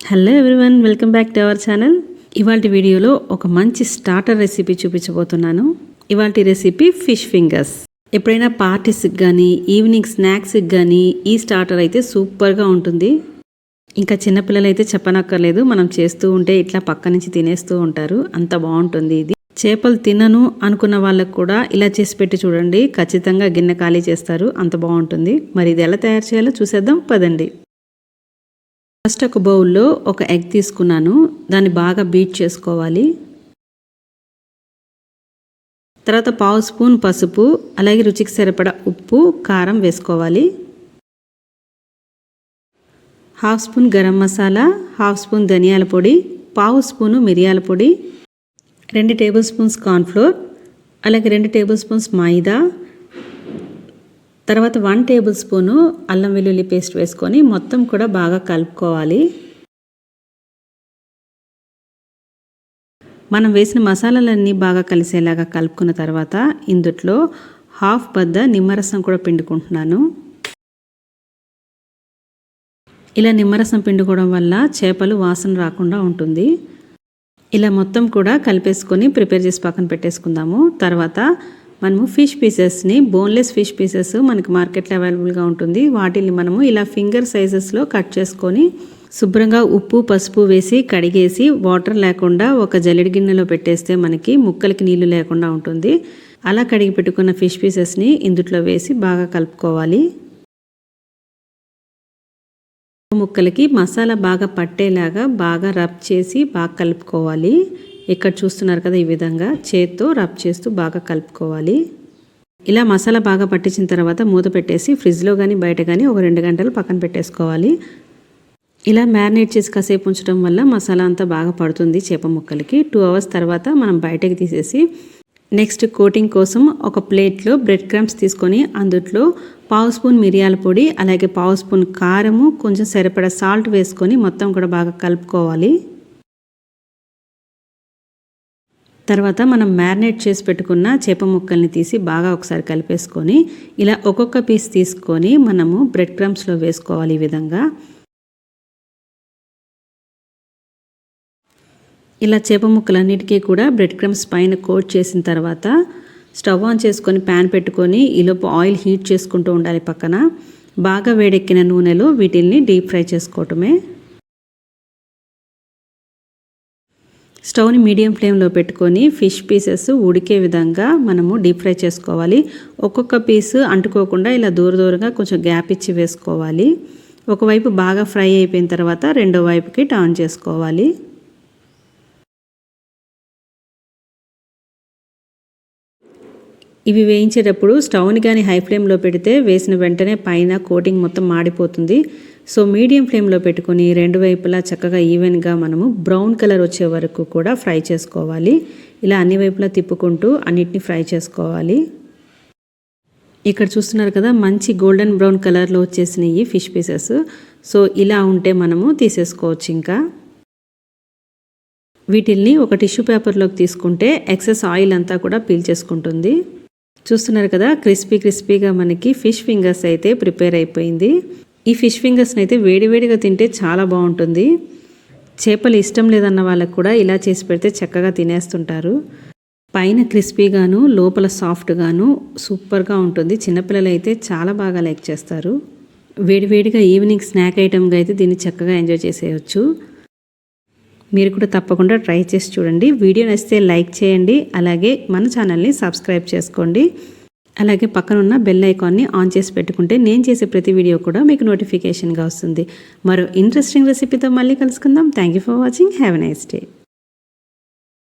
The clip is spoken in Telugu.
Hello everyone, welcome back to our channel. ఇవాల్టి వీడియోలో ఒక మంచి స్టార్టర్ రెసిపీ చూపించబోతున్నాను. ఇవాల్టి రెసిపీ ఫిష్ ఫింగర్స్. ఎప్పుడైనా పార్టీస్కి కానీ ఈవినింగ్ స్నాక్స్కి కానీ ఈ స్టార్టర్ అయితే సూపర్గా ఉంటుంది. ఇంకా చిన్నపిల్లలు అయితే చెప్పనక్కర్లేదు, మనం చేస్తూ ఉంటే ఇట్లా పక్క నుంచి తినేస్తూ ఉంటారు, అంత బాగుంటుంది ఇది. చేపలు తినను అనుకున్న వాళ్ళకు కూడా ఇలా చేసి పెట్టి చూడండి, ఖచ్చితంగా గిన్నె ఖాళీ చేస్తారు, అంత బాగుంటుంది. మరి ఇది ఎలా తయారు చేయాలో చూసేద్దాం పదండి. ఫస్ట్ ఒక బౌల్లో ఒక ఎగ్ తీసుకున్నాను, దాన్ని బాగా బీట్ చేసుకోవాలి. తర్వాత 1/2 స్పూన్ పసుపు, అలాగే రుచికి సరిపడా ఉప్పు కారం వేసుకోవాలి. 1/2 స్పూన్ గరం మసాలా, 1/2 స్పూన్ ధనియాల పొడి, 1/2 స్పూను మిరియాల పొడి, 2 టేబుల్ స్పూన్స్ కార్న్ఫ్లోర్, అలాగే 2 టేబుల్ స్పూన్స్ మైదా, తర్వాత 1 టేబుల్ స్పూను అల్లం వెల్లుల్లి పేస్ట్ వేసుకొని మొత్తం కూడా బాగా కలుపుకోవాలి. మనం వేసిన మసాలాలన్నీ బాగా కలిసేలాగా కలుపుకున్న తర్వాత ఇందులో 1/2 బద్ద నిమ్మరసం కూడా పిండుకుంటున్నాను. ఇలా నిమ్మరసం పిండుకోవడం వల్ల చేపలు వాసన రాకుండా ఉంటుంది. ఇలా మొత్తం కూడా కలిపేసుకొని ప్రిపేర్ చేసి పక్కన పెట్టేసుకుందాము. తర్వాత మనము ఫిష్ పీసెస్ని, బోన్లెస్ ఫిష్ పీసెస్ మనకి మార్కెట్లో అవైలబుల్గా ఉంటుంది, వాటిని మనము ఇలా ఫింగర్ సైజెస్లో కట్ చేసుకొని శుభ్రంగా ఉప్పు పసుపు వేసి కడిగేసి వాటర్ లేకుండా ఒక జల్లెడి గిన్నెలో పెట్టేస్తే మనకి ముక్కలకి నీళ్లు లేకుండా ఉంటుంది. అలా కడిగి పెట్టుకున్న ఫిష్ పీసెస్ని ఇందులో వేసి బాగా కలుపుకోవాలి. ముక్కలకి మసాలా బాగా పట్టేలాగా బాగా రబ్ చేసి బాగా కలుపుకోవాలి. ఇక్కడ చూస్తున్నారు కదా, ఈ విధంగా చేత్తో రబ్ చేస్తూ బాగా కలుపుకోవాలి. ఇలా మసాలా బాగా పట్టించిన తర్వాత మూత పెట్టేసి ఫ్రిడ్జ్లో కానీ బయట కానీ ఒక 2 గంటలు పక్కన పెట్టేసుకోవాలి. ఇలా మ్యారినేట్ చేసి కాసేపు ఉంచడం వల్ల మసాలా అంతా బాగా పడుతుంది చేప ముక్కలకి. 2 అవర్స్ తర్వాత మనం బయటకి తీసేసి నెక్స్ట్ కోటింగ్ కోసం ఒక ప్లేట్లో బ్రెడ్ క్రమ్స్ తీసుకొని అందులో 1/2 స్పూన్ మిరియాల పొడి, అలాగే 1/2 స్పూన్ కారము, కొంచెం సరిపడా సాల్ట్ వేసుకొని మొత్తం కూడా బాగా కలుపుకోవాలి. తర్వాత మనం మ్యారినేట్ చేసి పెట్టుకున్న చేప ముక్కల్ని తీసి బాగా ఒకసారి కలిపేసుకొని ఇలా ఒక్కొక్క పీస్ తీసుకొని మనము బ్రెడ్ క్రమ్స్లో వేసుకోవాలి. ఈ విధంగా ఇలా చేప ముక్కలన్నిటికీ కూడా బ్రెడ్ క్రమ్స్ పైన కోట్ చేసిన తర్వాత స్టవ్ ఆన్ చేసుకొని ప్యాన్ పెట్టుకొని ఈలోపు ఆయిల్ హీట్ చేసుకుంటూ ఉండాలి. పక్కన బాగా వేడెక్కిన నూనెలో వీటిల్ని డీప్ ఫ్రై చేసుకోవటమే. స్టవ్ని మీడియం ఫ్లేమ్లో పెట్టుకొని ఫిష్ పీసెస్ ఉడికే విధంగా మనము డీప్ ఫ్రై చేసుకోవాలి. ఒక్కొక్క పీసు అంటుకోకుండా ఇలా దూరంగా కొంచెం గ్యాప్ ఇచ్చి వేసుకోవాలి. ఒకవైపు బాగా ఫ్రై అయిపోయిన తర్వాత రెండో వైపుకి టర్న్ చేసుకోవాలి. ఇవి వేయించేటప్పుడు స్టవ్ని కానీ హై ఫ్లేమ్లో పెడితే వేసిన వెంటనే పైన కోటింగ్ మొత్తం మాడిపోతుంది. సో మీడియం ఫ్లేమ్లో పెట్టుకొని రెండు వైపులా చక్కగా ఈవెన్గా మనము బ్రౌన్ కలర్ వచ్చే వరకు కూడా ఫ్రై చేసుకోవాలి. ఇలా అన్ని వైపులా తిప్పుకుంటూ అన్నిటిని ఫ్రై చేసుకోవాలి. ఇక్కడ చూస్తున్నారు కదా, మంచి గోల్డెన్ బ్రౌన్ కలర్లో వచ్చేసినాయి ఫిష్ పీసెస్. సో ఇలా ఉంటే మనము తీసేసుకోవచ్చు. ఇంకా వీటిల్ని ఒక టిష్యూ పేపర్లోకి తీసుకుంటే ఎక్సెస్ ఆయిల్ అంతా కూడా పీల్చేసుకుంటుంది. చూస్తున్నారు కదా, క్రిస్పీగా మనకి ఫిష్ ఫింగర్స్ అయితే ప్రిపేర్ అయిపోయింది. ఈ ఫిష్ ఫింగర్స్ని అయితే వేడివేడిగా తింటే చాలా బాగుంటుంది. చేపలు ఇష్టం లేదన్న వాళ్ళకు కూడా ఇలా చేసి పెడితే చక్కగా తినేస్తుంటారు. పైన క్రిస్పీగాను లోపల సాఫ్ట్గాను సూపర్గా ఉంటుంది. చిన్నపిల్లలు అయితే చాలా బాగా లైక్ చేస్తారు. వేడివేడిగా ఈవినింగ్ స్నాక్ ఐటమ్గా అయితే దీన్ని చక్కగా ఎంజాయ్ చేసేయచ్చు. మీరు కూడా తప్పకుండా ట్రై చేసి చూడండి. వీడియో నచ్చితే లైక్ చేయండి, అలాగే మన ఛానల్ని సబ్స్క్రైబ్ చేసుకోండి. అలాగే పక్కనున్న బెల్ ఐకాన్ని ఆన్ చేసి పెట్టుకుంటే నేను చేసే ప్రతి వీడియో కూడా మీకు నోటిఫికేషన్గా వస్తుంది. మరో ఇంట్రెస్టింగ్ రెసిపీతో మళ్ళీ కలుసుకుందాం. Thank you for watching. Have a nice day.